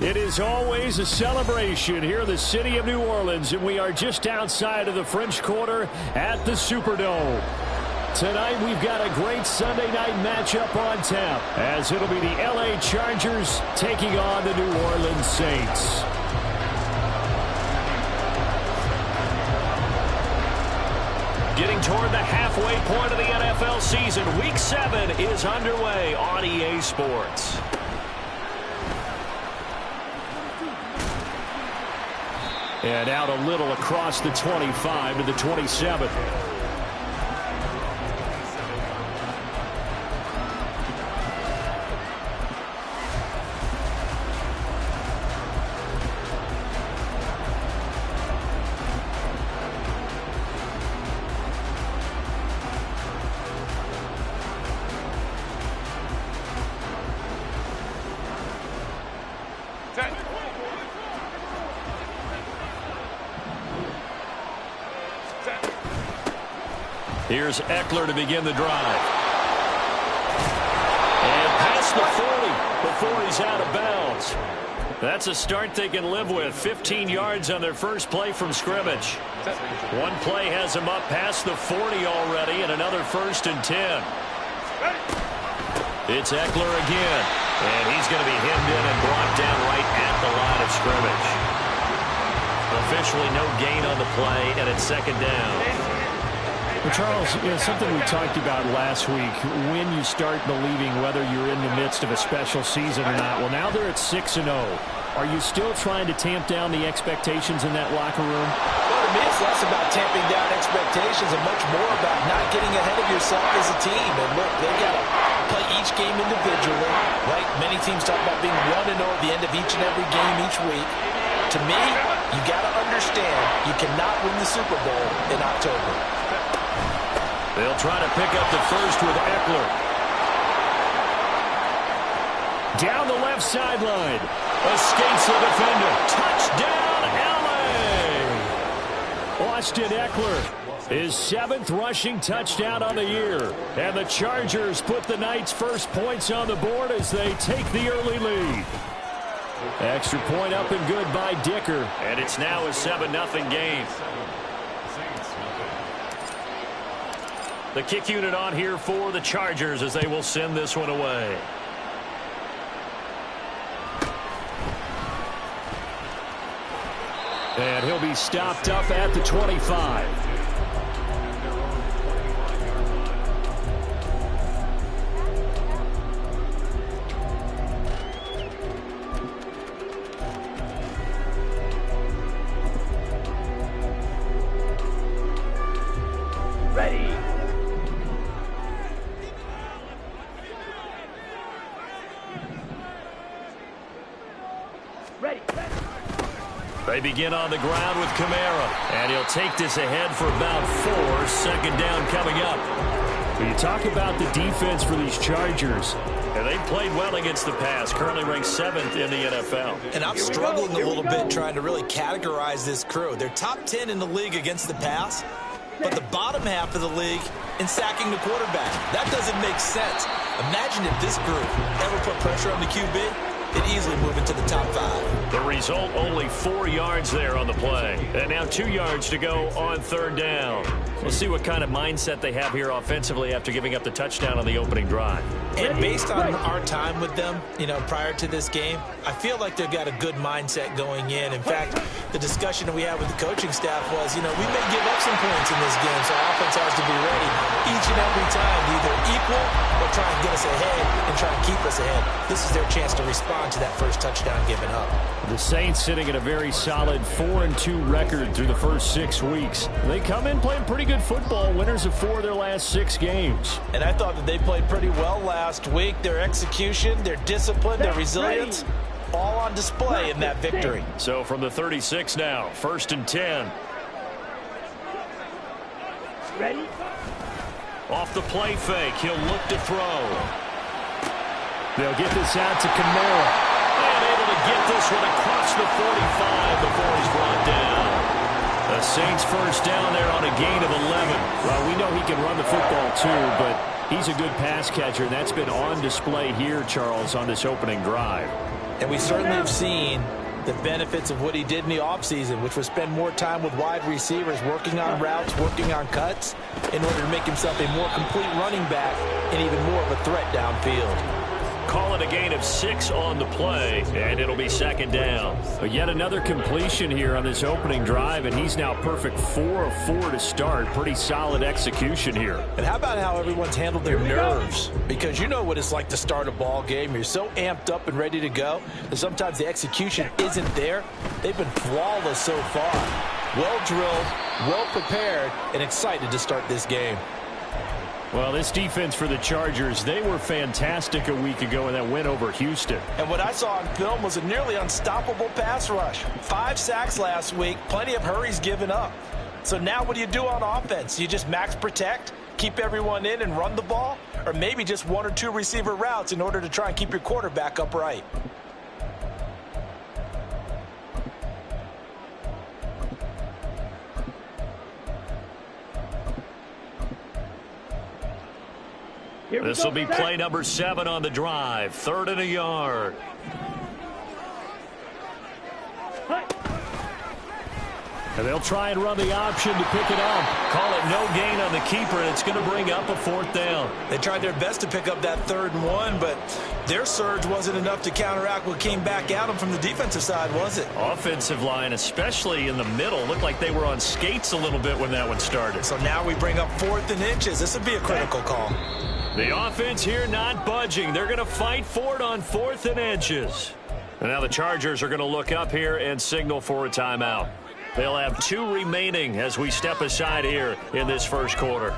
It is always a celebration here in the city of New Orleans, and we are just outside of the French Quarter at the Superdome. Tonight we've got a great Sunday night matchup on tap, as it'll be the LA Chargers taking on the New Orleans Saints. Getting toward the halfway point of the NFL season, Week 7 is underway on EA Sports. And out a little across the 25 to the 27. Here's Eckler to begin the drive. And past the 40 before he's out of bounds. That's a start they can live with. 15 yards on their first play from scrimmage. One play has him up past the 40 already, and another 1st and 10. It's Eckler again. And he's going to be hemmed in and brought down right at the line of scrimmage. Officially no gain on the play, and it's 2nd down. Well, Charles, something we talked about last week, when you start believing whether you're in the midst of a special season or not. Well, now they're at 6-0. Are you still trying to tamp down the expectations in that locker room? Well, to me, it's less about tamping down expectations and much more about not getting ahead of yourself as a team. And look, they've got to play each game individually, right? Many teams talk about being 1-0 at the end of each and every game each week. To me, you got to understand you cannot win the Super Bowl in October. They'll try to pick up the first with Eckler. Down the left sideline. Escapes the defender. Touchdown, L.A. Austin Eckler, his 7th rushing touchdown on the year. And the Chargers put the night's first points on the board as they take the early lead. Extra point up and good by Dicker. And it's now a 7-0 game. The kick unit on here for the Chargers as they will send this one away. And he'll be stopped up at the 25. Ready. They begin on the ground with Kamara, and he'll take this ahead for about 4. 2nd down coming up. When you talk about the defense for these Chargers, and they've played well against the pass, currently ranked 7th in the NFL. And I'm struggling a little bit trying to really categorize this crew. They're top 10 in the league against the pass, but the bottom half of the league in sacking the quarterback. That doesn't make sense. Imagine if this group ever put pressure on the QB. they'd easily move into the top 5. The result, only 4 yards there on the play. And now 2 yards to go on third down. We'll see what kind of mindset they have here offensively after giving up the touchdown on the opening drive. And based on our time with them, prior to this game, I feel like they've got a good mindset going in. In fact, the discussion that we had with the coaching staff was, we may give up some points in this game, so our offense has to be ready each and every time to either equal or try and get us ahead and try and keep us ahead. This is their chance to respond to that first touchdown given up. The Saints sitting at a very solid 4-2 record through the first 6 weeks. They come in playing pretty good football, winners of 4 of their last 6 games. And I thought that they played pretty well last week. Their execution, their discipline, their resilience, all on display in that victory. So from the 36 now, 1st and 10. Ready? Off the play fake, he'll look to throw. They'll get this out to Kamara. And able to get this one across the 45 before he's brought down. The Saints first down there on a gain of 11. Well, we know he can run the football too, but he's a good pass catcher, and that's been on display here, Charles, on this opening drive. And we certainly have seen the benefits of what he did in the offseason, which was spend more time with wide receivers, working on routes, working on cuts, in order to make himself a more complete running back and even more of a threat downfield. Call it a gain of 6 on the play, and it'll be 2nd down. But yet another completion here on this opening drive, and he's now perfect 4 of 4 to start. Pretty solid execution here. And how about how everyone's handled their nerves? Because you know what it's like to start a ball game. You're so amped up and ready to go that sometimes the execution isn't there. They've been flawless so far. Well drilled, well prepared, and excited to start this game. Well, this defense for the Chargers, they were fantastic a week ago in that win over Houston. And what I saw on film was a nearly unstoppable pass rush. 5 sacks last week, plenty of hurries given up. So now what do you do on offense? You just max protect, keep everyone in and run the ball? Or maybe just 1 or 2 receiver routes in order to try and keep your quarterback upright? This will be play number 7 on the drive. 3rd and a yard. And they'll try and run the option to pick it up. Call it no gain on the keeper, and it's going to bring up a 4th down. They tried their best to pick up that 3rd and 1, but their surge wasn't enough to counteract what came back at them from the defensive side, was it? Offensive line, especially in the middle, looked like they were on skates a little bit when that one started. So now we bring up 4th and inches. This would be a critical call. The offense here not budging. They're going to fight for it on 4th and inches. And now the Chargers are going to look up here and signal for a timeout. They'll have 2 remaining as we step aside here in this first quarter.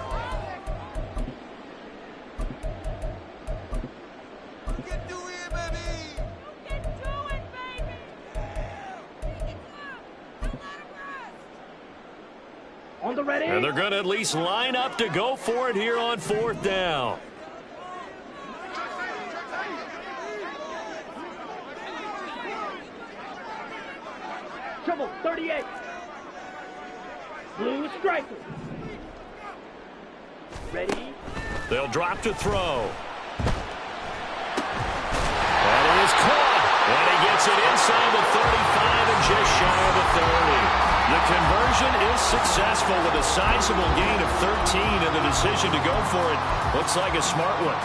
On the ready. And they're going to at least line up to go for it here on 4th down. Trouble, 38. Blue striker. Ready. They'll drop to throw. And it is caught. And he gets it inside the 35 and just shy of the 30. The conversion is successful with a sizable gain of 13, and the decision to go for it looks like a smart one.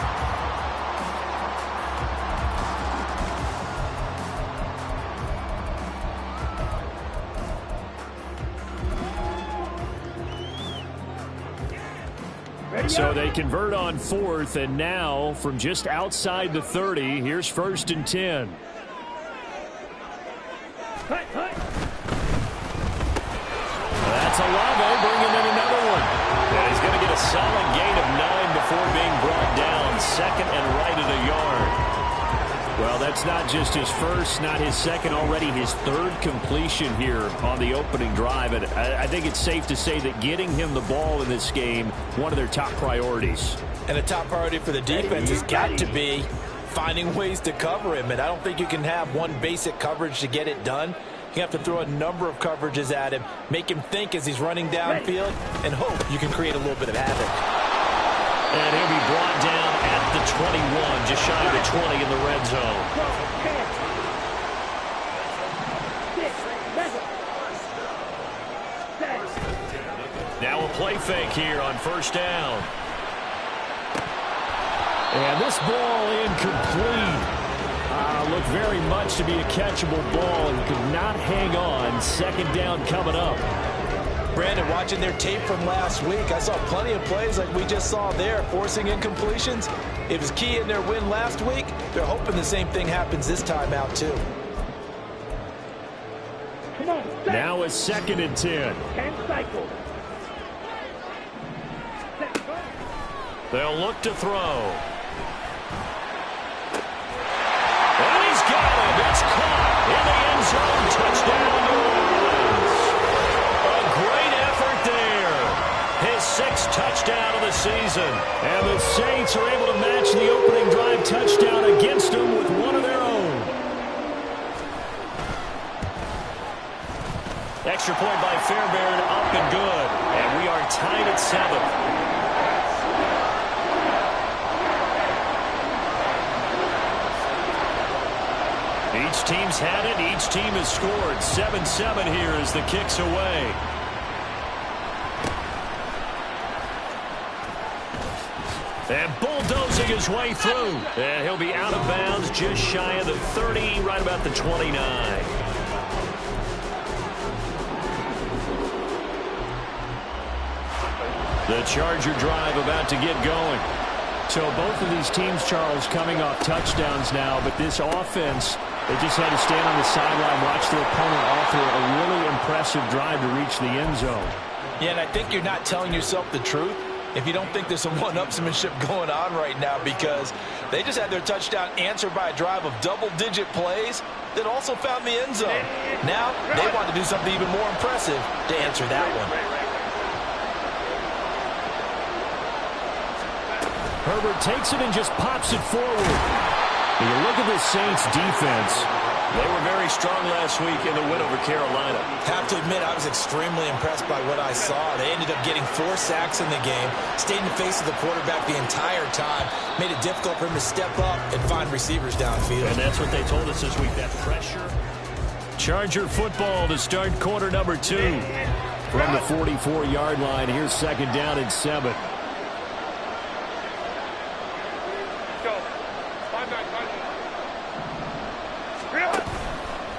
So they convert on 4th, and now from just outside the 30, here's 1st and 10. That's Olave bringing in another one. And he's going to get a solid gain of 9 before being brought down. 2nd and right at a yard. Well, that's not just his first, not his second, already his 3rd completion here on the opening drive. And I think it's safe to say that getting him the ball in this game, one of their top priorities. And a top priority for the defense has got to be finding ways to cover him. And I don't think you can have one basic coverage to get it done. You have to throw a number of coverages at him, make him think as he's running downfield, and hope you can create a little bit of havoc. And he'll be brought down at the 21, just shy of the 20 in the red zone. play fake here on first down. And this ball incomplete. Looked very much to be a catchable ball and could not hang on. Second down coming up. Brandon, watching their tape from last week, I saw plenty of plays like we just saw there, forcing incompletions. It was key in their win last week. They're hoping the same thing happens this time out, too. Come on, set. Now it's 2nd and 10. 10 cycles. Set, go. They'll look to throw. And he's got it. It's caught in the end zone. Touchdown, New Orleans. A great effort there. His 6th touchdown of the season. And the Saints are able to match the opening drive touchdown against them with one of their own. Extra point by Fairbairn, up and good. And we are tied at 7. Each team's had it. Each team has scored. 7-7 here as the kick's away. And bulldozing his way through. And he'll be out of bounds just shy of the 30, right about the 29. The Charger drive about to get going. So both of these teams, Charles, coming off touchdowns now, but this offense, they just had to stand on the sideline, watch their opponent offer a really impressive drive to reach the end zone. Yeah, and I think you're not telling yourself the truth if you don't think there's some one-upsmanship going on right now, because they just had their touchdown answered by a drive of double-digit plays that also found the end zone. Now they want to do something even more impressive to answer that one. Herbert takes it and just pops it forward. And you look at the Saints defense. They were very strong last week in the win over Carolina. Have to admit, I was extremely impressed by what I saw. They ended up getting 4 sacks in the game, stayed in the face of the quarterback the entire time, made it difficult for him to step up and find receivers downfield. And that's what they told us this week, that pressure. Charger football to start quarter number 2. From the 44-yard line, here's 2nd down and 7.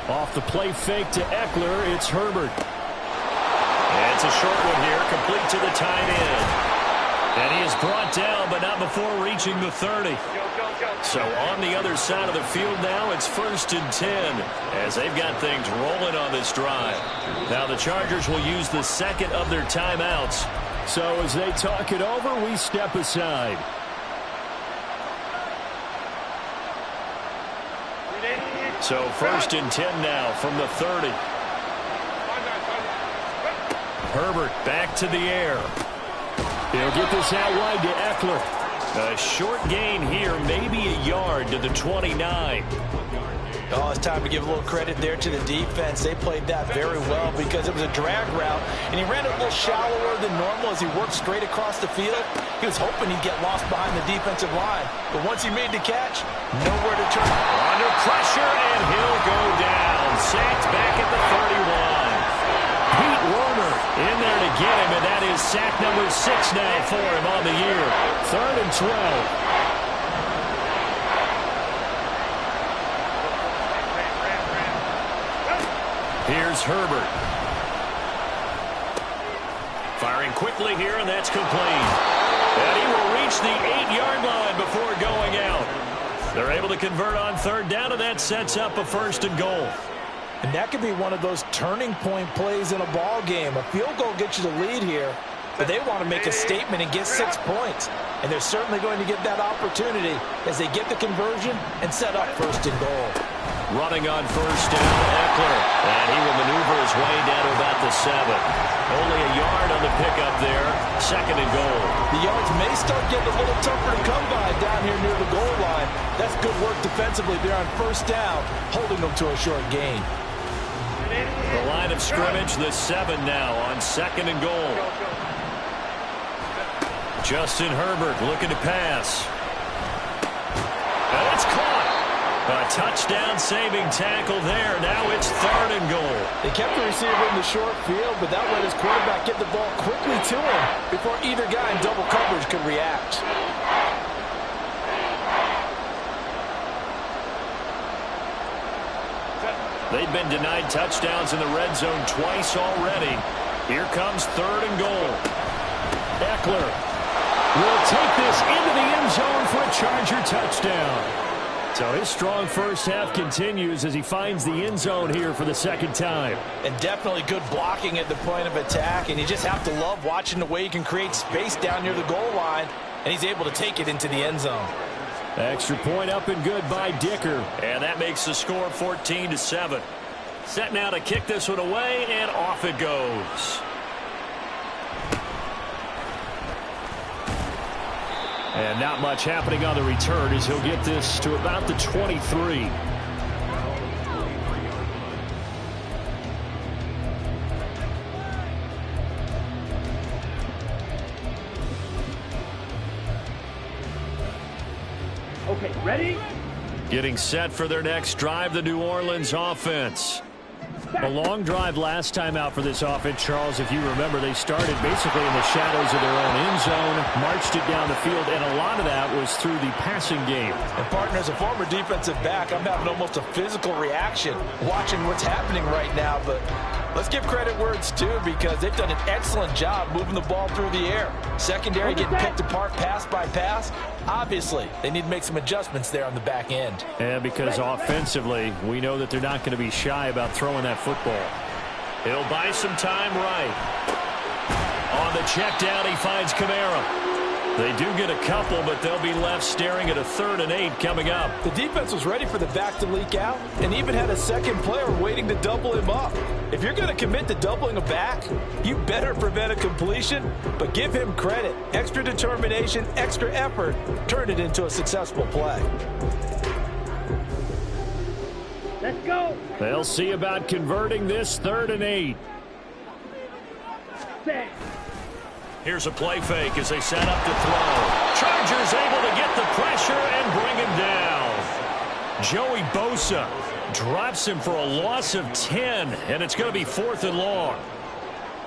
Off the play fake to Eckler, it's Herbert. And it's a short one here, complete to the tight end. And he is brought down, but not before reaching the 30. So on the other side of the field now, it's 1st and 10, as they've got things rolling on this drive. Now the Chargers will use the 2nd of their timeouts. So as they talk it over, we step aside. So 1st and 10 now from the 30. Herbert back to the air. He'll get this out wide to Eckler. A short gain here, maybe a yard to the 29. Oh, it's time to give a little credit there to the defense. They played that very well because it was a drag route, and he ran it a little shallower than normal as he worked straight across the field. He was hoping he'd get lost behind the defensive line, but once he made the catch, nowhere to turn. Under pressure, and he'll go down. Sacked back at the 31. Pete Werner in there to get him, and that is sack number 6 now for him on the year. 3rd and 12. Here's Herbert. Firing quickly here, and that's complete. And he will reach the 8-yard line before going out. They're able to convert on 3rd down, and that sets up a 1st and goal. And that could be one of those turning point plays in a ball game. A field goal gets you the lead here, but they want to make a statement and get 6 points. And they're certainly going to get that opportunity as they get the conversion and set up 1st and goal. Running on 1st down, Eckler. And he will maneuver his way down to about the 7. Only a yard on the pickup there. 2nd and goal. The yards may start getting a little tougher to come by down here near the goal line. That's good work defensively there on 1st down, holding them to a short gain. The line of scrimmage, the 7 now on 2nd and goal. Justin Herbert looking to pass. And it's caught. A touchdown-saving tackle there. Now it's 3rd and goal. They kept the receiver in the short field, but that let his quarterback get the ball quickly to him before either guy in double coverage could react. They've been denied touchdowns in the red zone twice already. Here comes 3rd and goal. Eckler will take this into the end zone for a Charger touchdown. So his strong first half continues as he finds the end zone here for the 2nd time. And definitely good blocking at the point of attack, and you just have to love watching the way he can create space down near the goal line, and he's able to take it into the end zone. Extra point up and good by Dicker. And that makes the score 14-7. Set now to kick this one away, and off it goes. And not much happening on the return as he'll get this to about the 23. Okay, ready? Getting set for their next drive, the New Orleans offense. A long drive last time out for this offense, Charles. If you remember, they started basically in the shadows of their own end zone, marched it down the field, and a lot of that was through the passing game. And, partner, as a former defensive back, I'm having almost a physical reaction watching what's happening right now. But let's give credit where it's due because they've done an excellent job moving the ball through the air. Secondary getting picked apart pass by pass. Obviously, they need to make some adjustments there on the back end. And because offensively, we know that they're not going to be shy about throwing that football. He'll buy some time right. On the check down, he finds Kamara. They do get a couple, but they'll be left staring at a 3rd and 8 coming up. The defense was ready for the back to leak out and even had a second player waiting to double him up. If you're going to commit to doubling a back, you better prevent a completion, but give him credit. Extra determination, extra effort, turned it into a successful play. Let's go. They'll see about converting this 3rd and 8. Set. Here's a play fake as they set up to throw. Chargers able to get the pressure and bring him down. Joey Bosa drops him for a loss of 10, and it's going to be 4th and long.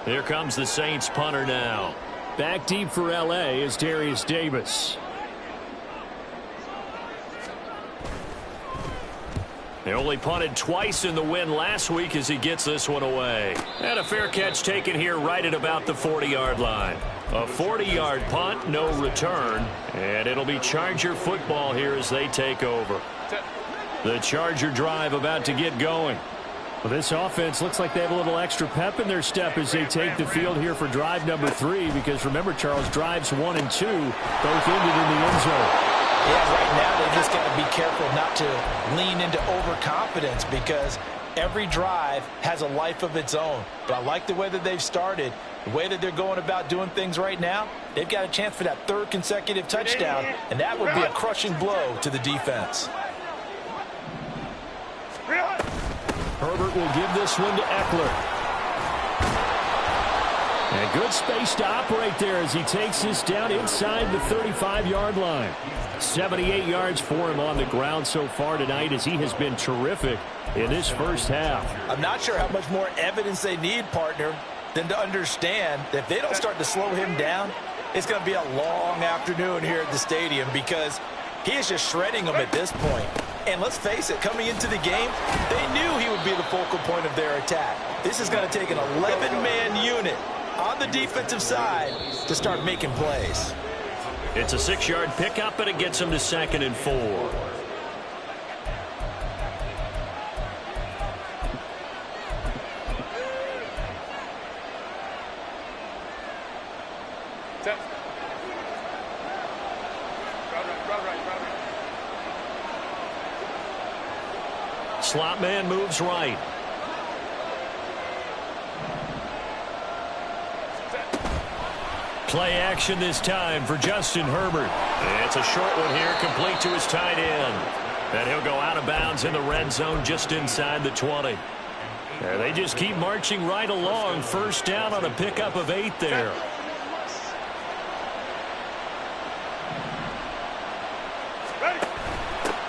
Here comes the Saints punter now. Back deep for L.A. is Darius Davis. They only punted twice in the win last week as he gets this one away. And a fair catch taken here right at about the 40-yard line. A 40-yard punt, no return. And it'll be Charger football here as they take over. The Charger drive about to get going. Well, this offense looks like they have a little extra pep in their step as they take the field here for drive number 3. Because remember, Charles, drives 1 and 2 both ended in the end zone. Yeah, right now they just got to be careful not to lean into overconfidence because every drive has a life of its own. But I like the way that they've started, the way that they're going about doing things right now. They've got a chance for that 3rd consecutive touchdown, and that would be a crushing blow to the defense. Herbert will give this one to Eckler. And good space to operate there as he takes this down inside the 35-yard line. 78 yards for him on the ground so far tonight as he has been terrific in this first half. I'm not sure how much more evidence they need, partner, than to understand that if they don't start to slow him down, it's going to be a long afternoon here at the stadium because he is just shredding them at this point. And let's face it, coming into the game, they knew he would be the focal point of their attack. This is going to take an 11-man unit on the defensive side to start making plays. It's a 6-yard pickup, and it gets him to 2nd and 4. Slot man moves right. Play action this time for Justin Herbert. It's a short one here, complete to his tight end. And he'll go out of bounds in the red zone just inside the 20. And they just keep marching right along. First down on a pickup of 8 there.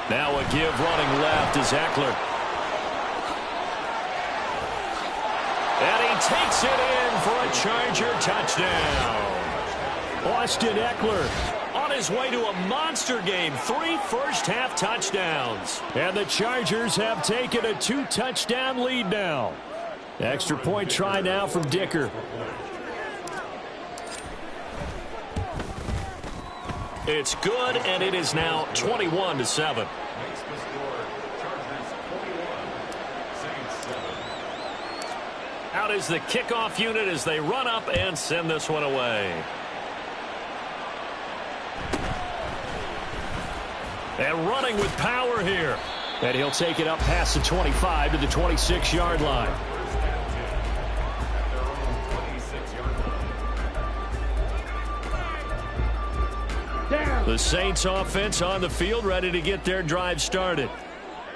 Now a give running left is Eckler. And he takes it in for a Charger touchdown. Austin Eckler on his way to a monster game. 3 first-half touchdowns. And the Chargers have taken a 2-touchdown lead now. Extra point try now from Dicker. It's good, and it is now 21-7. Out is the kickoff unit as they run up and send this one away. And running with power here. And he'll take it up past the 25 to the 26-yard line. The Saints offense on the field, ready to get their drive started.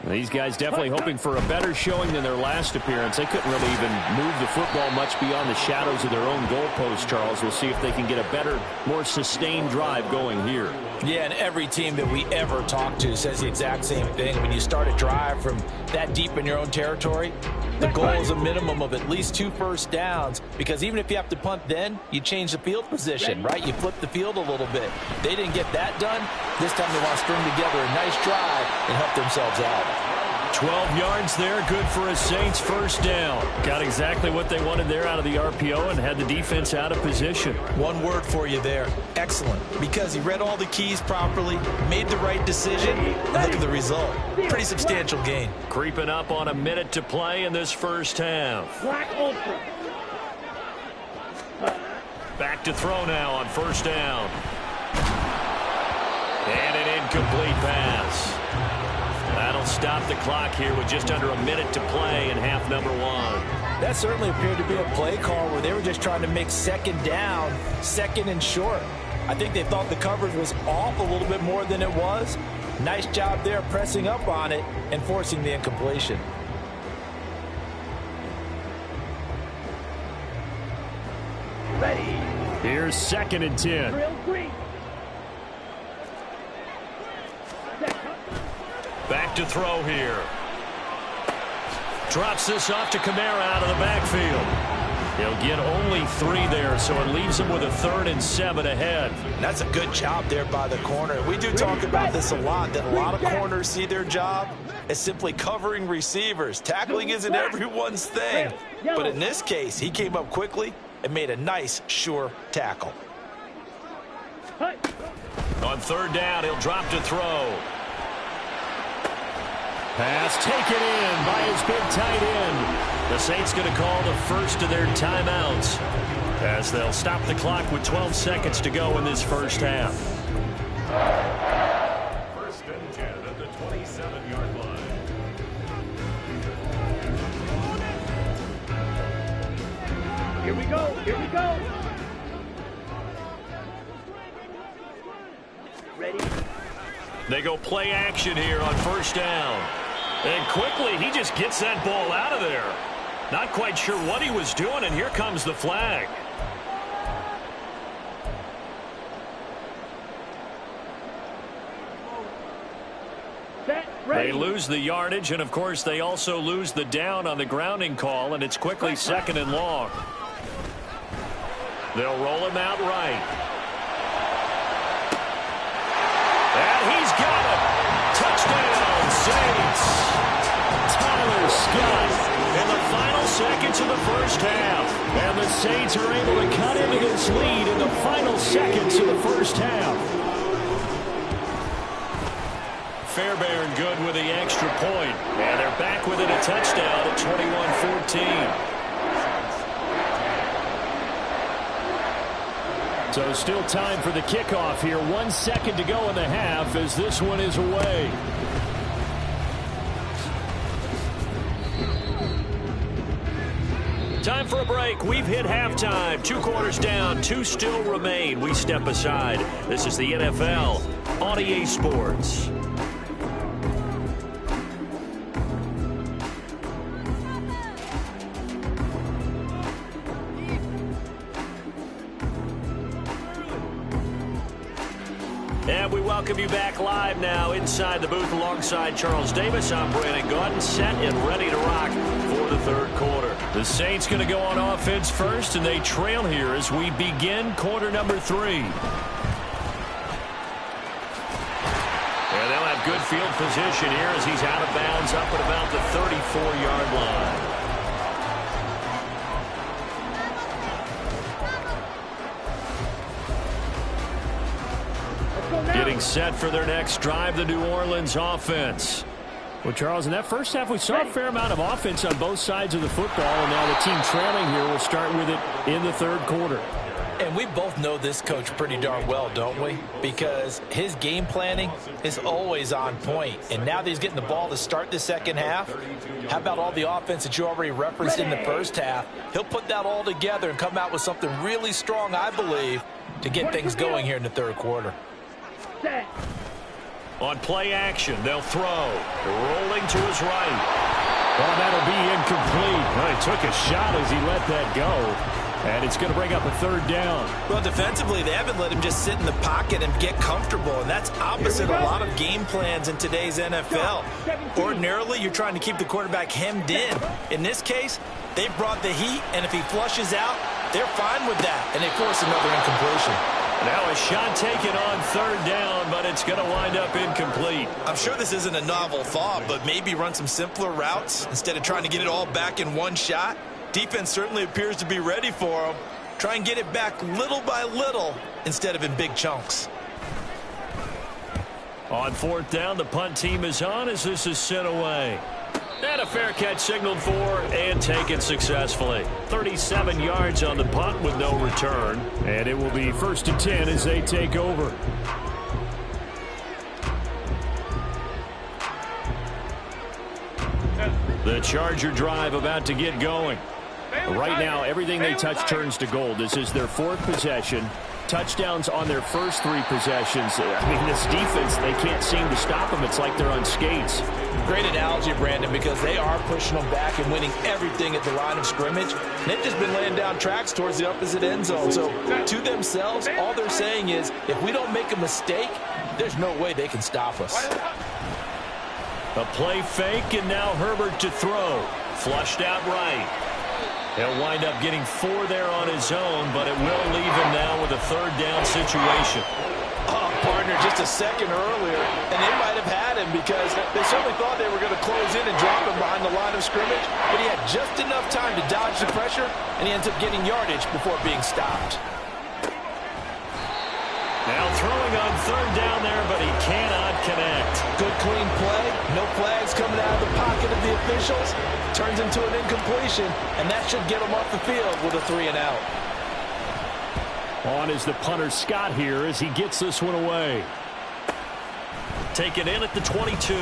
These guys definitely hoping for a better showing than their last appearance. They couldn't really even move the football much beyond the shadows of their own goalpost, Charles. We'll see if they can get a better, more sustained drive going here. Yeah, and every team that we ever talk to says the exact same thing. When you start a drive from that deep in your own territory, the goal is a minimum of at least 2 first downs, because even if you have to punt then, you change the field position, right? You flip the field a little bit. They didn't get that done. This time they want to string together a nice drive and help themselves out. 12 yards there, good for a Saints first down. Got exactly what they wanted there out of the RPO and had the defense out of position. One word for you there, excellent, because he read all the keys properly, made the right decision, and look at the result. Pretty substantial gain. Creeping up on a minute to play in this first half. Black Ultra. Back to throw now on first down. And an incomplete pass. That'll stop the clock here with just under a minute to play in half number 1. That certainly appeared to be a play call where they were just trying to make second down, second and short. I think they thought the coverage was off a little bit more than it was. Nice job there pressing up on it and forcing the incompletion. Ready. Here's 2nd and 10. Drill green. Back to throw here. Drops this off to Kamara out of the backfield. He'll get only 3 there, so it leaves him with a 3rd and 7 ahead. That's a good job there by the corner. We do talk about this a lot, that a lot of corners see their job as simply covering receivers. Tackling isn't everyone's thing. But in this case, he came up quickly and made a nice, sure tackle. On 3rd down, he'll drop to throw. Pass taken in by his big tight end. The Saints going to call the first of their timeouts as they'll stop the clock with 12 seconds to go in this first half. 1st and 10 at the 27-yard line. Here we go. Here we go. Ready. They go play action here on first down. And quickly, he just gets that ball out of there. Not quite sure what he was doing, and here comes the flag. Set. Ready. They lose the yardage, and of course, they also lose the down on the grounding call, and it's quickly 2nd and long. They'll roll him out right. And he's got it. Touchdown, Saints. Tyler Scott in the final seconds of the first half. And the Saints are able to cut into this lead in the final seconds of the first half. Fairbairn good with the extra point. And they're back within a touchdown at 21-14. So still time for the kickoff here. 1 second to go in the half as this one is away. Time for a break. We've hit halftime. 2 quarters down. 2 still remain. We step aside. This is the NFL on EA Sports. And we welcome you back live now inside the booth alongside Charles Davis. I'm Brandon Gaudin, set and ready to rock for the third quarter. The Saints going to go on offense first, and they trail here as we begin quarter number 3. And they'll have good field position here as he's out of bounds up at about the 34-yard line. Getting set for their next drive, the New Orleans offense. Well, Charles, in that first half, we saw a fair amount of offense on both sides of the football, and now the team trailing here will start with it in the third quarter. And we both know this coach pretty darn well, don't we? Because his game planning is always on point. And now that he's getting the ball to start the second half, how about all the offense that you already referenced in the first half? He'll put that all together and come out with something really strong, I believe, to get things going here in the third quarter. On play action, they'll throw. Rolling to his right. Well, that'll be incomplete. Well, he took a shot as he let that go. And it's going to bring up a third down. Well, defensively, they haven't let him just sit in the pocket and get comfortable. And that's opposite a lot of game plans in today's NFL. Ordinarily, you're trying to keep the quarterback hemmed in. In this case, they brought the heat, and if he flushes out, they're fine with that. And they force another incompletion. Now a shot taken on third down, but it's going to wind up incomplete. I'm sure this isn't a novel thought, but maybe run some simpler routes instead of trying to get it all back in one shot. Defense certainly appears to be ready for him. Try and get it back little by little instead of in big chunks. On fourth down, the punt team is on as this is sent away. And a fair catch signaled for and taken successfully. 37 yards on the punt with no return. And it will be 1st and 10 as they take over. The Charger drive about to get going. Right now, everything they touch turns to gold. This is their 4th possession. Touchdowns on their first 3 possessions. I mean, this defense, they can't seem to stop them. It's like they're on skates. Great analogy, Brandon, because they are pushing them back and winning everything at the line of scrimmage. And they've just been laying down tracks towards the opposite end zone. So to themselves, all they're saying is, if we don't make a mistake, there's no way they can stop us. A play fake, and now Herbert to throw. Flushed out right. He'll wind up getting 4 there on his own, but it will leave him now with a third down situation. Oh, partner, just a second earlier, and they might have had him because they certainly thought they were going to close in and drop him behind the line of scrimmage, but he had just enough time to dodge the pressure, and he ends up getting yardage before being stopped. Now throwing on third down there, but he cannot connect. Good clean play. No flags coming out of the pocket of the officials. Turns into an incompletion, and that should get him off the field with a 3 and out. On is the punter Scott here as he gets this one away. Taken in at the 22. A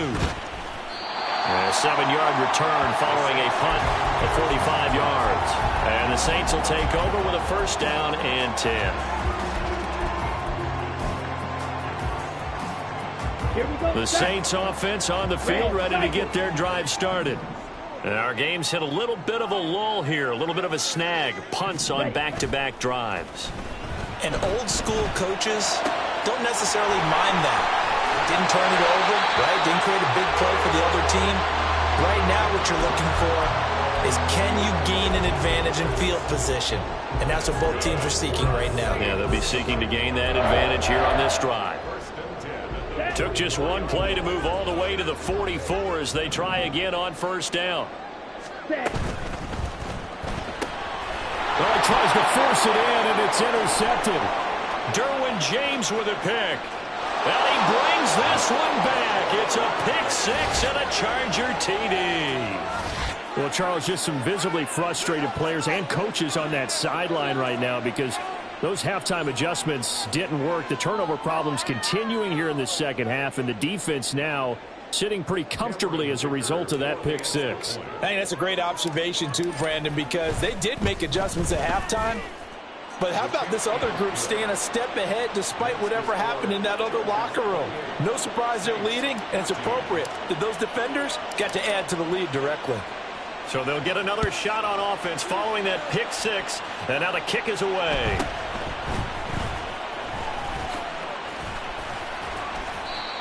7-yard return following a punt of 45 yards. And the Saints will take over with a 1st down and 10. The Saints offense on the field ready to get their drive started. And our game's hit a little bit of a lull here, a little bit of a snag. Punts on back-to-back drives. And old-school coaches don't necessarily mind that. Didn't turn it over, right? Didn't create a big play for the other team. Right now what you're looking for is can you gain an advantage in field position? And that's what both teams are seeking right now. Yeah, they'll be seeking to gain that advantage here on this drive. Took just one play to move all the way to the 44 as they try again on 1st down. Well, he tries to force it in, and it's intercepted. Derwin James with a pick. Well, he brings this one back. It's a pick 6 and a Charger TD. Well, Charles, just some visibly frustrated players and coaches on that sideline right now because those halftime adjustments didn't work. The turnover problems continuing here in the second half, and the defense now sitting pretty comfortably as a result of that pick 6. I think that's a great observation too, Brandon, because they did make adjustments at halftime. But how about this other group staying a step ahead despite whatever happened in that other locker room? No surprise they're leading, and it's appropriate that those defenders got to add to the lead directly. So they'll get another shot on offense following that pick 6, and now the kick is away.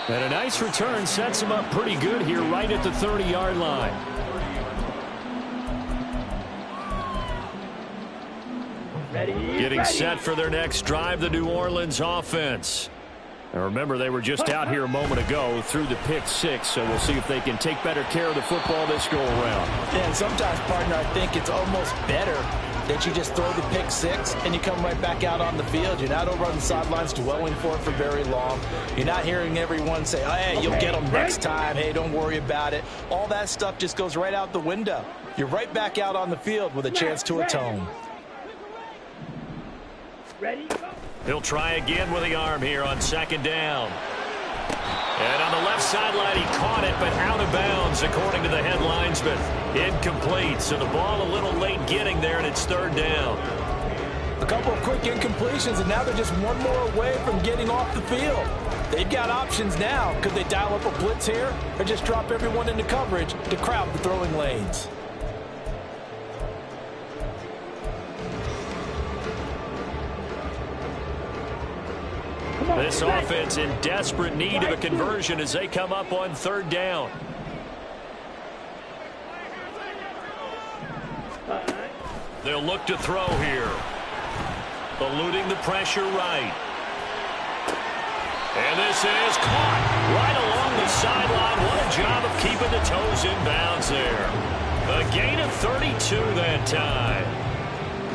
And a nice return sets him up pretty good here right at the 30-yard line. Getting set for their next drive, the New Orleans offense. Now remember, they were just out here a moment ago through the pick six, so we'll see if they can take better care of the football this go-around. Yeah, and sometimes, partner, I think it's almost better that you just throw the pick six and you come right back out on the field. You're not over on the sidelines dwelling for it for very long. You're not hearing everyone say, oh, hey, you'll get them next time. Hey, don't worry about it. All that stuff just goes right out the window. You're right back out on the field with a chance to atone. Ready? Go. He'll try again with the arm here on second down. And on the left sideline, he caught it, but out of bounds, according to the head linesman. Incomplete, so the ball a little late getting there, and it's third down. A couple of quick incompletions, and now they're just one more away from getting off the field. They've got options now. Could they dial up a blitz here or just drop everyone into coverage to crowd the throwing lanes? This offense in desperate need of a conversion as they come up on third down. They'll look to throw here. Eluding the pressure right. And this is caught right along the sideline. What a job of keeping the toes in bounds there. A gain of 32 that time.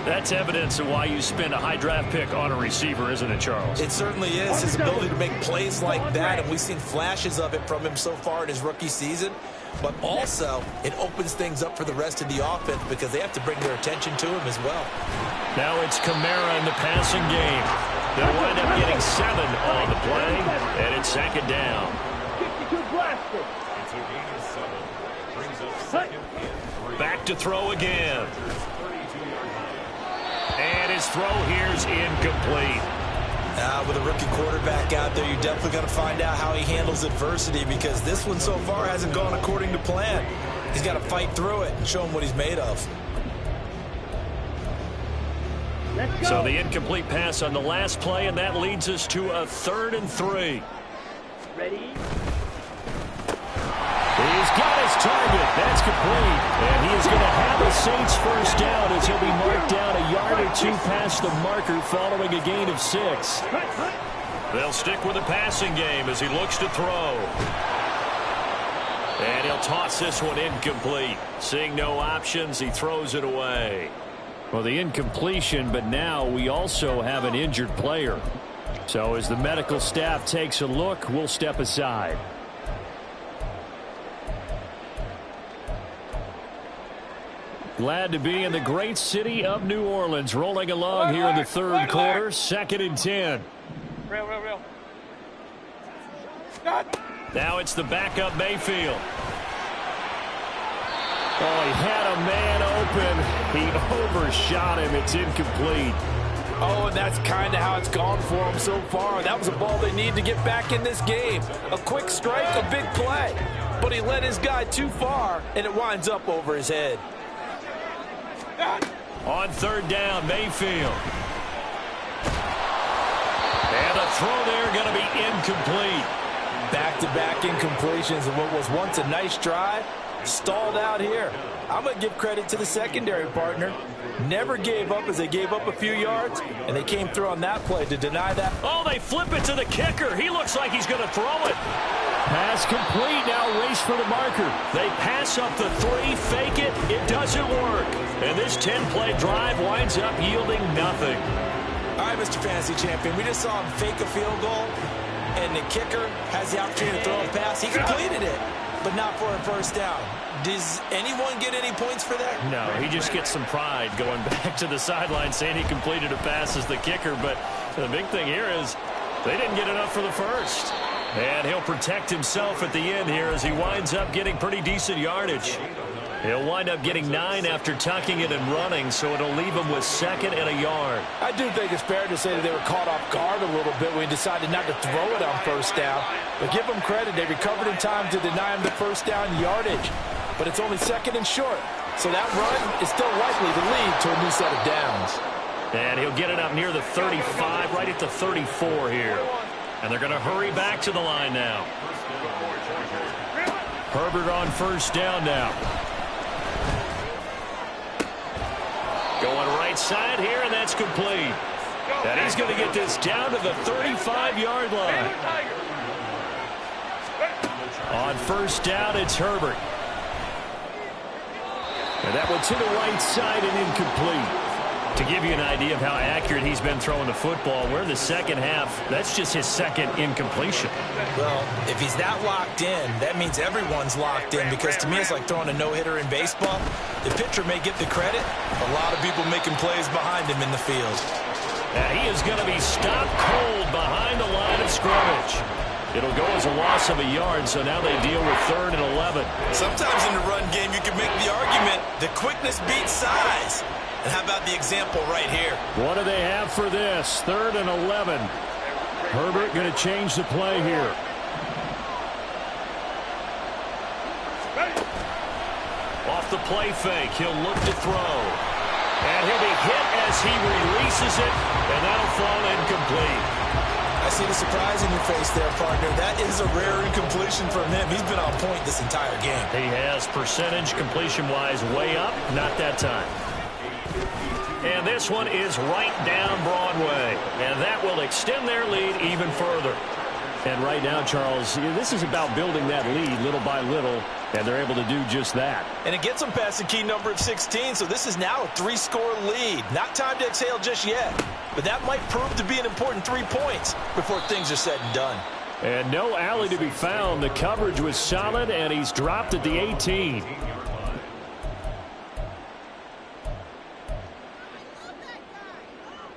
That's evidence of why you spend a high draft pick on a receiver, isn't it, Charles? It certainly is. His ability to make plays like that, and we've seen flashes of it from him so far in his rookie season. But also, it opens things up for the rest of the offense because they have to bring their attention to him as well. Now it's Kamara in the passing game. They'll wind up getting 7 on the play, and it's second down. 62 blasted. Back to throw again. And his throw here's incomplete. With a rookie quarterback out there, you're definitely going to find out how he handles adversity because this one so far hasn't gone according to plan. He's got to fight through it and show him what he's made of. Let's go. So the incomplete pass on the last play, and that leads us to a 3rd and 3. Ready? He's got his target. That's complete. And he is going to have a Saints first down as he'll be marked down a yard or two past the marker following a gain of 6. They'll stick with the passing game as he looks to throw. And he'll toss this one incomplete. Seeing no options, he throws it away. Well, the incompletion, but now we also have an injured player. So as the medical staff takes a look, we'll step aside. Glad to be in the great city of New Orleans, rolling along here in the third quarter, 2nd and 10. Real. Now it's the backup Mayfield. Oh, he had a man open. He overshot him. It's incomplete. Oh, and that's kind of how it's gone for him so far. That was a ball they need to get back in this game. A quick strike, a big play. But he led his guy too far, and it winds up over his head. On third down, Mayfield. And the throw there going to be incomplete. Back-to-back incompletions of what was once a nice drive. Stalled out here. I'm going to give credit to the secondary partner. Never gave up as they gave up a few yards, and they came through on that play to deny that. Oh, they flip it to the kicker. He looks like he's going to throw it. Pass complete. Now race for the marker. They pass up the 3, fake it. It doesn't work. And this 10-play drive winds up yielding nothing. All right, Mr. Fantasy Champion, we just saw him fake a field goal, and the kicker has the opportunity to throw a pass. He completed it, but not for a first down. Does anyone get any points for that? No, he just gets some pride going back to the sideline saying he completed a pass as the kicker. But the big thing here is they didn't get enough for the first. And he'll protect himself at the end here as he winds up getting pretty decent yardage. He'll wind up getting 9 after tucking it and running, so it'll leave him with 2nd and a yard. I do think it's fair to say that they were caught off guard a little bit when he decided not to throw it on first down. But give them credit. They recovered in time to deny him the first down yardage. But it's only 2nd and short. So that run is still likely to lead to a new set of downs. And he'll get it up near the 35, right at the 34 here. And they're going to hurry back to the line now. Herbert on first down now. Going right side here, and that's complete. And he's going to get this down to the 35-yard line. On first down, it's Herbert. And that one to the right side and incomplete. To give you an idea of how accurate he's been throwing the football, we're in the second half. That's just his second incompletion. Well, if he's that locked in, that means everyone's locked in, because to me it's like throwing a no-hitter in baseball. The pitcher may get the credit. A lot of people making plays behind him in the field. And he is going to be stopped cold behind the line of scrimmage. It'll go as a loss of a yard, so now they deal with 3rd and 11. Sometimes in the run game you can make the argument that quickness beats size. And how about the example right here? What do they have for this? 3rd and 11. Herbert going to change the play here. Off the play fake, he'll look to throw. And he'll be hit as he releases it, and that'll fall incomplete. I see the surprise in your face there, partner. That is a rare incompletion from him. He's been on point this entire game. He has percentage completion-wise way up, not that time. And this one is right down Broadway. And that will extend their lead even further. And right now, Charles, this is about building that lead little by little, and they're able to do just that. And it gets them past the key number of 16, so this is now a 3-score lead. Not time to exhale just yet, but that might prove to be an important 3 points before things are said and done. And no alley to be found. The coverage was solid, and he's dropped at the 18.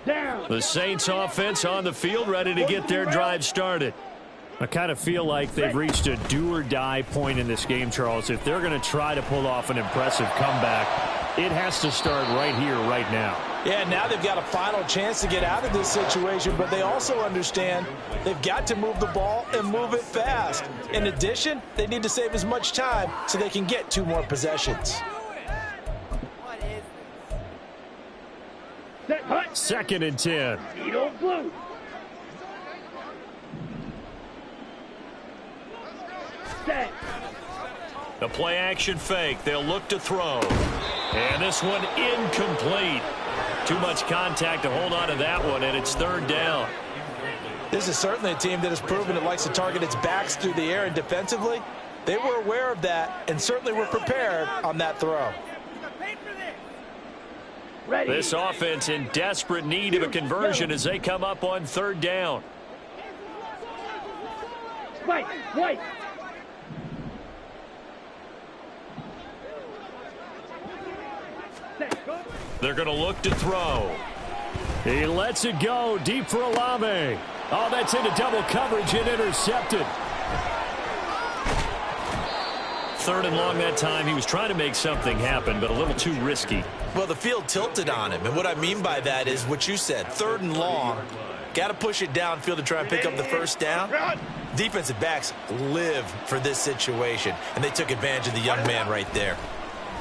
Down. The Saints offense on the field, ready to get their drive started. I kind of feel like they've reached a do-or-die point in this game, Charles. If they're going to try to pull off an impressive comeback, it has to start right here, right now. Yeah, now they've got a final chance to get out of this situation, but they also understand they've got to move the ball and move it fast. In addition, they need to save as much time so they can get 2 more possessions. 2nd and 10. Eagle blue. Set. The play action fake. They'll look to throw. And this one incomplete. Too much contact to hold on to that one, and it's 3rd down. This is certainly a team that has proven it likes to target its backs through the air, and defensively, they were aware of that and certainly were prepared on that throw. Ready. This offense in desperate need of a conversion as they come up on 3rd down. Spike. White. They're going to look to throw. He lets it go deep for Olave. Oh, that's into double coverage and intercepted. 3rd and long that time. He was trying to make something happen, but a little too risky. Well, the field tilted on him, and what I mean by that is what you said, 3rd and long. Got to push it downfield to try and pick up the 1st down. Defensive backs live for this situation, and they took advantage of the young man right there.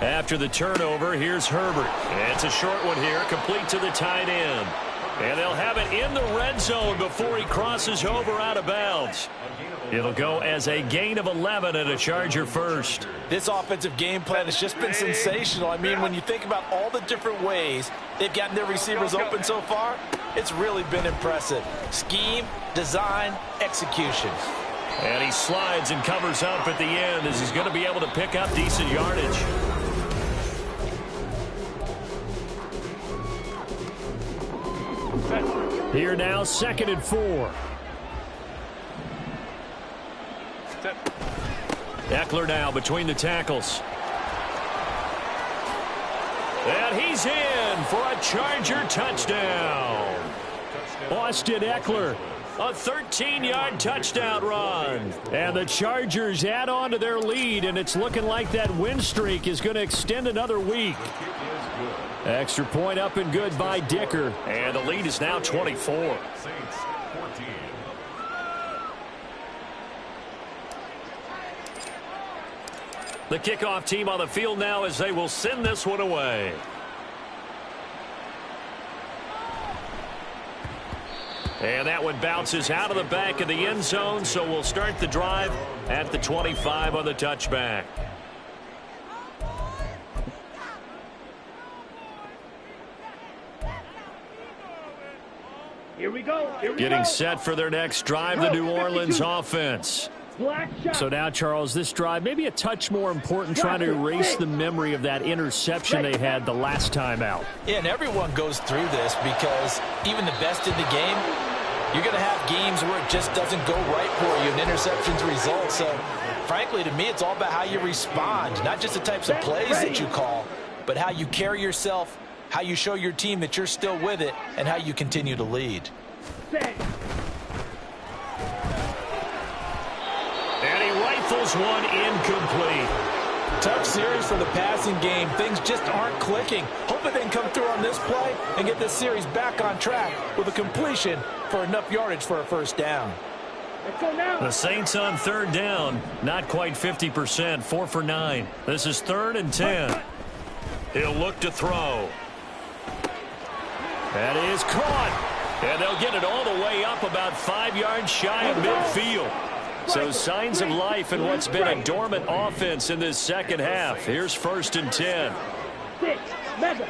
After the turnover, here's Herbert. It's a short one here, complete to the tight end. And they'll have it in the red zone before he crosses over out of bounds. It'll go as a gain of 11 and a Charger first. This offensive game plan has just been sensational. I mean, when you think about all the different ways they've gotten their receivers open so far, it's really been impressive. Scheme, design, execution. And he slides and covers up at the end as he's going to be able to pick up decent yardage. Here now, 2nd and 4. Eckler now between the tackles. And he's in for a Charger touchdown. Austin Eckler. A 13-yard touchdown run. And the Chargers add on to their lead, and it's looking like that win streak is going to extend another week. Extra point up and good by Dicker. And the lead is now 24. The kickoff team on the field now as they will send this one away. And that one bounces out of the back of the end zone, so we'll start the drive at the 25 on the touchback. Here we go. Getting set for their next drive, the New Orleans offense. So now, Charles, this drive maybe a touch more important, trying to erase the memory of that interception they had the last time out. Yeah, and everyone goes through this because even the best in the game, you're going to have games where it just doesn't go right for you and interceptions result. So, frankly, to me, it's all about how you respond, not just the types of plays that you call, but how you carry yourself, how you show your team that you're still with it, and how you continue to lead. And he rifles one incomplete. Tough series for the passing game. Things just aren't clicking. Hoping they can come through on this play and get this series back on track with a completion for enough yardage for a first down. Let's go now. The Saints on third down, not quite 50%, 4 for 9. This is 3rd and 10. He'll look to throw. That is caught. And they'll get it all the way up about 5 yards shy of midfield. So signs of life in what's been a dormant offense in this second half. Here's 1st and 10. 6, Mega.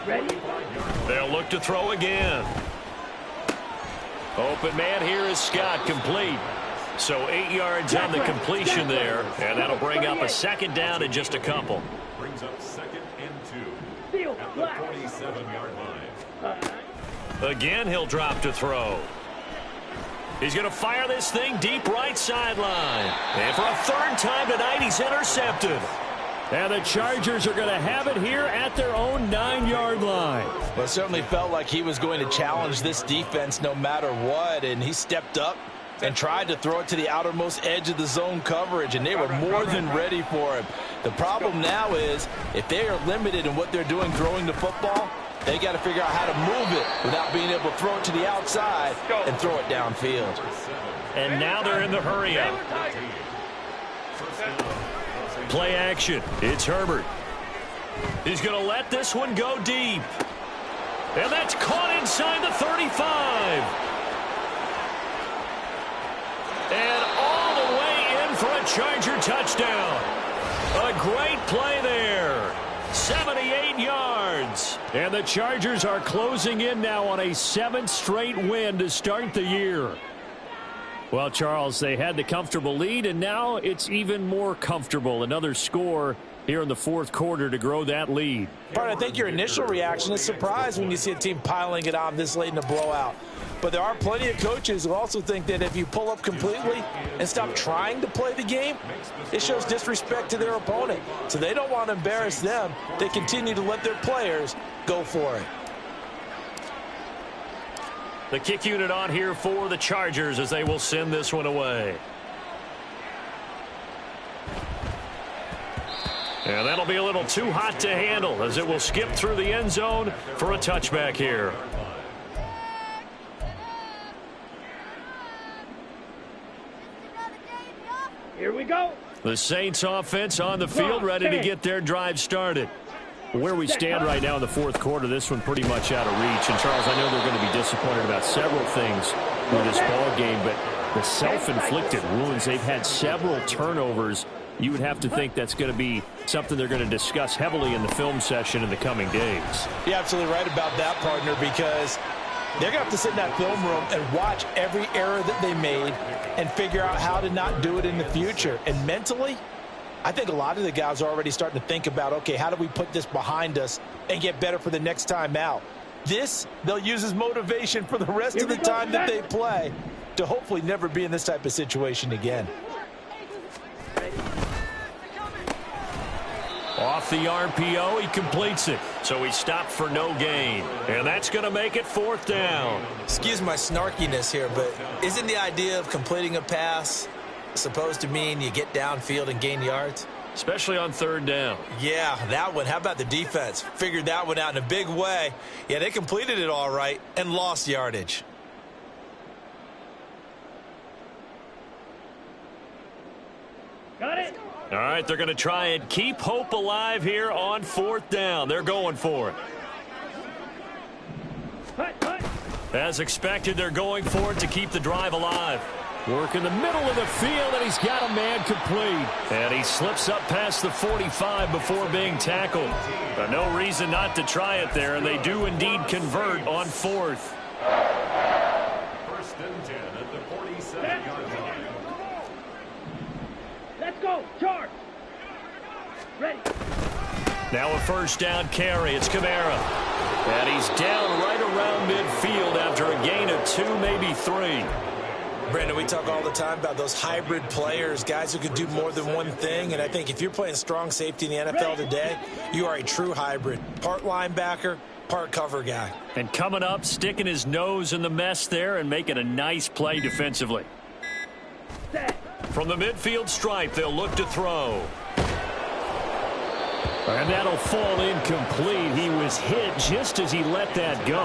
Ready? They'll look to throw again. Open man here is Scott, complete. So 8 yards on the completion there, and that'll bring up a 2nd down in just a couple. Brings up 2nd and 2 at the 47-yard line. Again, he'll drop to throw. He's going to fire this thing deep right sideline. And for a 3rd time tonight, he's intercepted. And the Chargers are going to have it here at their own 9-yard line. Well, it certainly felt like he was going to challenge this defense no matter what, and he stepped up and tried to throw it to the outermost edge of the zone coverage, and they were more than ready for him. The problem now is if they are limited in what they're doing throwing the football, they got to figure out how to move it without being able to throw it to the outside and throw it downfield. And now they're in the hurry up. Play action. It's Herbert. He's going to let this one go deep. And that's caught inside the 35. And all the way in for a Charger touchdown. A great play there. 78 yards. And the Chargers are closing in now on a 7th straight win to start the year. Well, Charles, they had the comfortable lead, and now it's even more comfortable. Another score here in the 4th quarter to grow that lead. But I think your initial reaction is surprise when you see a team piling it on this late in the blowout. But there are plenty of coaches who also think that if you pull up completely and stop trying to play the game, it shows disrespect to their opponent. So they don't want to embarrass them. They continue to let their players go for it. The kick unit on here for the Chargers as they will send this one away. And that'll be a little too hot to handle as it will skip through the end zone for a touchback here. Here we go. The Saints offense on the field ready to get their drive started. Where we stand right now in the 4th quarter, this one pretty much out of reach. And, Charles, I know they're going to be disappointed about several things with this ball game, but the self-inflicted wounds, they've had several turnovers. You would have to think that's going to be something they're going to discuss heavily in the film session in the coming days. You're absolutely right about that, partner, because they're going to have to sit in that film room and watch every error that they made and figure out how to not do it in the future. And mentally, I think a lot of the guys are already starting to think about, okay, how do we put this behind us and get better for the next time out? This, they'll use as motivation for the rest of the time that they play to hopefully never be in this type of situation again. Off the RPO, he completes it. So he stopped for no gain. And that's going to make it 4th down. Excuse my snarkiness here, but isn't the idea of completing a pass supposed to mean you get downfield and gain yards? Especially on 3rd down. Yeah, that one. How about the defense? Figured that one out in a big way. Yeah, they completed it all right and lost yardage. Got it. All right, they're going to try and keep hope alive here on 4th down. They're going for it. Hut, hut. As expected, they're going for it to keep the drive alive. Work in the middle of the field, and he's got a man complete. And he slips up past the 45 before being tackled. But no reason not to try it there, and they do indeed convert on 4th. First and 10 at the 47-yard line. Let's go. Charge. Ready. Now a first down carry. It's Kamara. And he's down right around midfield after a gain of 2, maybe 3. Brandon, we talk all the time about those hybrid players, guys who can do more than one thing. And I think if you're playing strong safety in the NFL today, you are a true hybrid. Part linebacker, part cover guy. And coming up, sticking his nose in the mess there and making a nice play defensively. From the midfield stripe, they'll look to throw. And that'll fall incomplete. He was hit just as he let that go.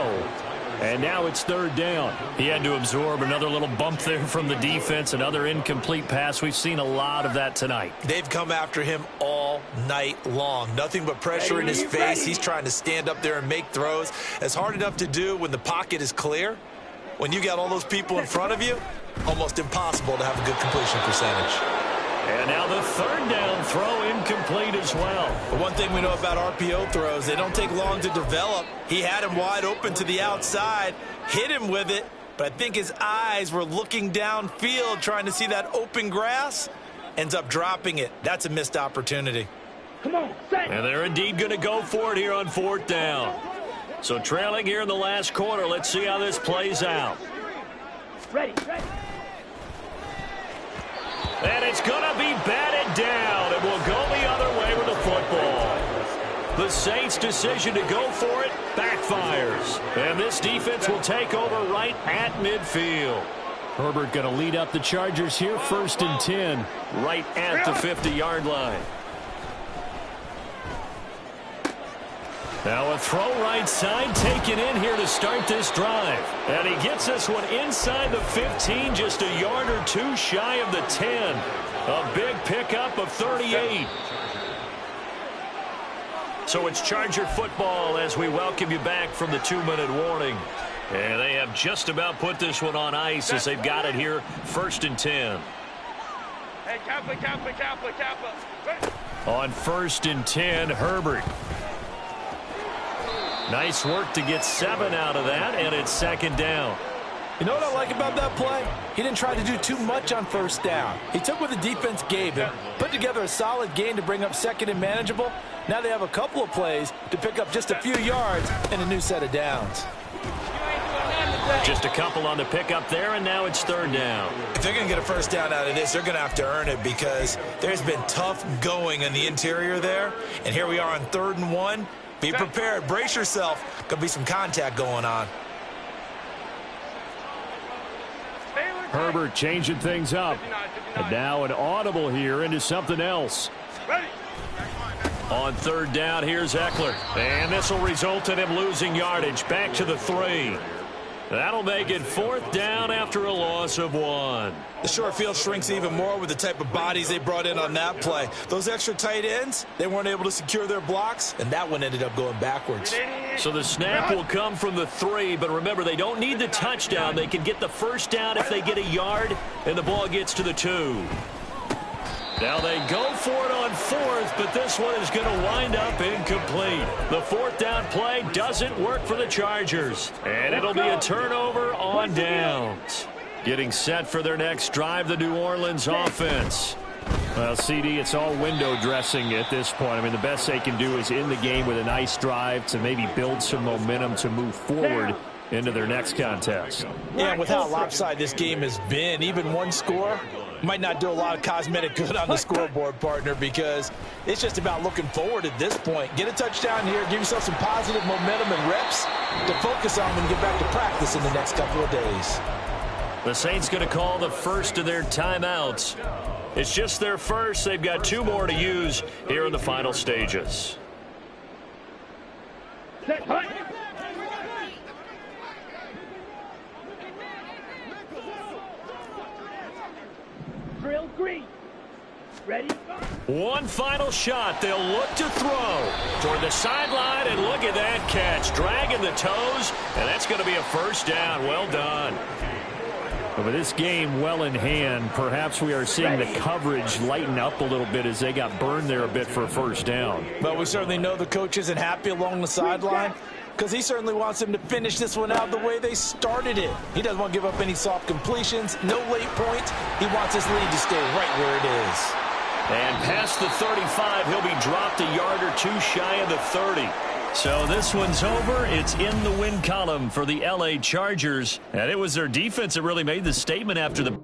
And now it's 3rd down. He had to absorb another little bump there from the defense, another incomplete pass. We've seen a lot of that tonight. They've come after him all night long. Nothing but pressure in his face. He's trying to stand up there and make throws. It's hard enough to do when the pocket is clear. When you got all those people in front of you, almost impossible to have a good completion percentage. And now the 3rd down throw incomplete as well. The one thing we know about RPO throws, they don't take long to develop. He had him wide open to the outside, hit him with it, but I think his eyes were looking downfield trying to see that open grass. Ends up dropping it. That's a missed opportunity. Come on, set. And they're indeed going to go for it here on 4th down. So trailing here in the last quarter, let's see how this plays out. Ready, ready. And it's going to be batted down, and we'll go the other way with the football. The Saints' decision to go for it backfires. And this defense will take over right at midfield. Herbert going to lead up the Chargers here, 1st and 10. Right at the 50-yard line. Now a throw right side taken in here to start this drive. And he gets this one inside the 15, just a yard or 2 shy of the 10. A big pickup of 38. So it's Charger football as we welcome you back from the 2-minute warning. And they have just about put this one on ice as they've got it here, 1st and 10. Hey, Kappa. On 1st and 10, Herbert. Nice work to get 7 out of that, and it's 2nd down. You know what I like about that play? He didn't try to do too much on 1st down. He took what the defense gave him, put together a solid gain to bring up 2nd and manageable. Now they have a couple of plays to pick up just a few yards and a new set of downs. Just a couple on the pickup there, and now it's 3rd down. If they're going to get a 1st down out of this, they're going to have to earn it because there's been tough going in the interior there. And here we are on 3rd and 1. Be prepared. Brace yourself. Could be some contact going on. Herbert changing things up. And now an audible here into something else. On 3rd down, here's Eckler. And this will result in him losing yardage. Back to the 3. That'll make it 4th down after a loss of 1. The short field shrinks even more with the type of bodies they brought in on that play. Those extra tight ends, they weren't able to secure their blocks, and that one ended up going backwards. So the snap will come from the 3, but remember, they don't need the touchdown. They can get the 1st down if they get a yard, and the ball gets to the 2. Now they go for it on 4th, but this one is going to wind up incomplete. The 4th down play doesn't work for the Chargers, and it'll be a turnover on downs. Getting set for their next drive, the New Orleans offense. Well, CD, it's all window dressing at this point. I mean, the best they can do is in the game with a nice drive to maybe build some momentum to move forward into their next contest. Yeah, with how lopsided this game has been, even one score might not do a lot of cosmetic good on the scoreboard, partner, because it's just about looking forward at this point. Get a touchdown here, give yourself some positive momentum and reps to focus on when you get back to practice in the next couple of days. The Saints going to call the first of their timeouts. It's just their first. They've got 2 more to use here in the final stages. Set, hut. Drill green. Ready? One final shot. They'll look to throw toward the sideline, and look at that catch. Dragging the toes, and that's going to be a first down. Well done. With this game well in hand, perhaps we are seeing the coverage lighten up a little bit as they got burned there a bit for a first down. But we certainly know the coach isn't happy along the sideline because he certainly wants him to finish this one out the way they started it. He doesn't want to give up any soft completions, no late points. He wants his lead to stay right where it is. And past the 35, he'll be dropped a yard or two shy of the 30. So this one's over. It's in the win column for the LA Chargers. And it was their defense that really made the statement after the